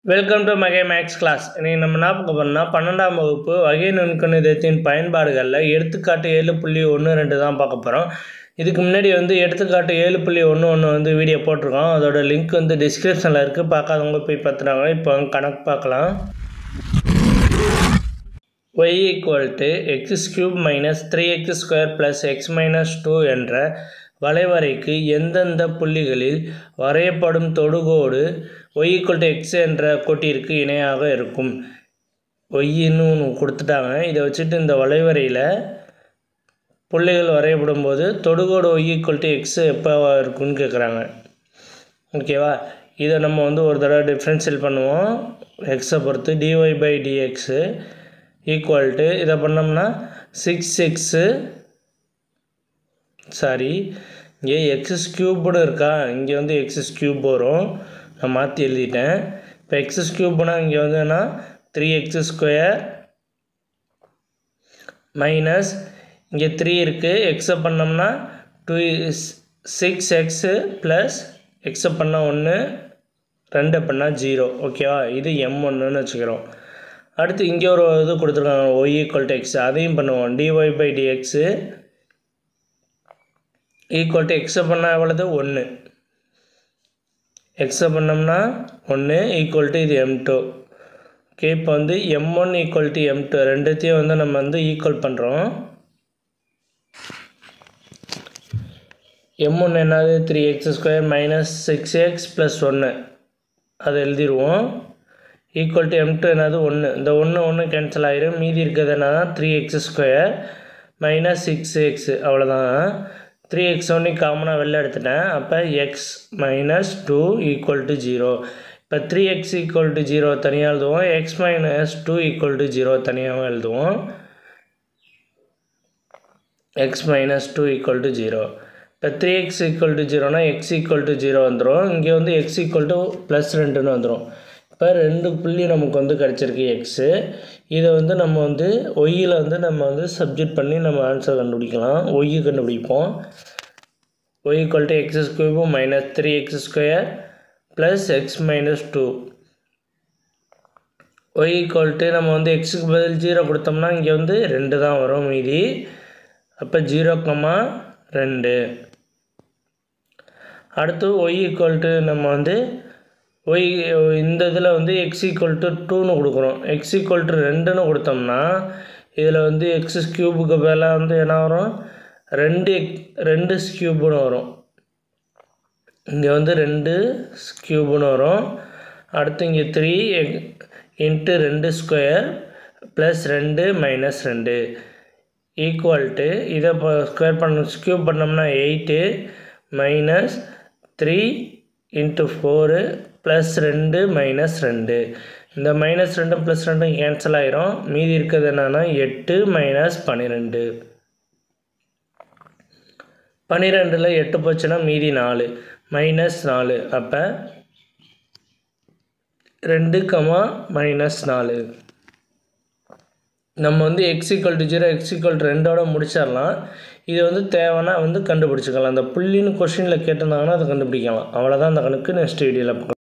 Welcome to மகே maths class. இன்றைக்கி நம்ம என்ன பார்க்க போகிறோம்னா 12ஆம் வகுப்பு வகை நுண்கணிதத்தின் பயன்பாடுகளில் எடுத்துக்காட்டு 7.12 தான் பார்க்க போகிறோம். இதுக்கு முன்னாடி எடுத்துக்காட்டு 7.11 வீடியோ போட்டிருக்கோம். அதோட லிங்க் டிஸ்கிரிப்ஷனில் இருக்குது, பார்க்காதவங்க போய் பார்த்துட்டாங்க. இப்போ கணக்கு பார்க்கலாம். y = x³ - 3x² + x - 2 என்ற வளைவரைக்கு எந்தெந்த புள்ளிகளில் வரையப்படும் தொடுகோடு y = x என்ற கோட்டிற்கு இணையாக இருக்கும். yன்னு ஒன்று கொடுத்துட்டாங்க. இதை வச்சுட்டு இந்த வளைவரையில் புள்ளிகள் வரையப்படும் போது தொடுகோடு y = x எப்போ இருக்குன்னு கேட்குறாங்க. ஓகேவா? இதை நம்ம ஒரு தடவை டிஃப்ரென்ஷியல் பண்ணுவோம். எக்ஸை பொறுத்து dy/dx = இதை பண்ணோம்னா 6x இங்கே x³ இருக்கா, இங்கே x³ வரும். நான் மாற்றி எழுதிட்டேன். இப்போ x³ இங்கே என்னன்னா 3x² மைனஸ் இங்கே 3 இருக்குது. எக்ஸை பண்ணோம்னா 6x ப்ளஸ் எக்ஸை பண்ணால் 1, 2 பண்ணால் 0. ஓகேவா? இது m1ன்னு வச்சுக்கிறோம். அடுத்து இங்கே ஒரு இது கொடுத்துருக்காங்க y = x, அதையும் பண்ணுவோம். dy/dx = எக்ஸை பண்ணால் எவ்வளவு? 1. எக்ஸை பண்ணோம்னா 1 = இது m2. ஓகே, இப்போ m1 = m2 ரெண்டுத்தையும் நம்ம ஈக்குவல் பண்ணுறோம். m1 என்னது? 3x² - 6x + 1 அதை எழுதிடுவோம். ஈக்குவல் டு m2 என்னது? 1. இந்த 1 கேன்சல் ஆகிடும். மீதி இருக்கிறது என்னன்னா 3x² - 6x. அவ்வளோதான். 3x காமனாக வெளில எடுத்துட்டேன். அப்போ x - 2 = 0. இப்போ 3x = 0 தனியாக எழுதுவோம். x - 2 = 0 தனியாகவும் எழுதுவோம். x - 2 = 0. இப்போ 3x = 0னா x = 0 வந்துடும். இங்கே x = +2ன்னு வந்துடும். இப்போ 2 புள்ளி நமக்கு கிடச்சிருக்கு x. இதை நம்ம ஒய்யில் நம்ம சப்ஜெக்ட் பண்ணி நம்ம ஆன்சர் கண்டுபிடிக்கலாம். ஒய் கண்டுபிடிப்போம். y = x³ - 3x² + x - 2. y = நம்ம xக்கு பதில் 0 கொடுத்தோம்னா இங்கே 2 தான் வரும் மீதி. அப்போ 0,2. அடுத்து y = நம்ம y இந்த இதில் x = 2ன்னு கொடுக்குறோம். x = 2ன்னு கொடுத்தோம்னா இதில் x³ பதிலாக என்ன வரும்? 2x³ வரும். இங்கே 2³ வரும். அடுத்து இங்கே 3 × 2² + 2 - 2 ஈக்குவல் இதை ஸ்கொயர் பண்ணோம்னா 8 - 3 × 4 +2 - 2. இந்த -2 +2 கேன்சல் ஆகிரும். மீதி இருக்கிறது என்னன்னா 8 - 12. 12ல் 8 போச்சுன்னா மீதி 4 -4. அப்போ 2, -4. நம்ம x = 0 x = 2ஓட முடிச்சிடலாம். இது தேவைன்னா கண்டுபிடிச்சிக்கலாம். அந்த புள்ளின்னு கொஸ்டினில் கேட்டிருந்தாங்கன்னா அதை கண்டுபிடிக்கலாம். அவ்வளோதான் அந்த கணக்கு. நெக்ஸ்ட் வீடியோவில்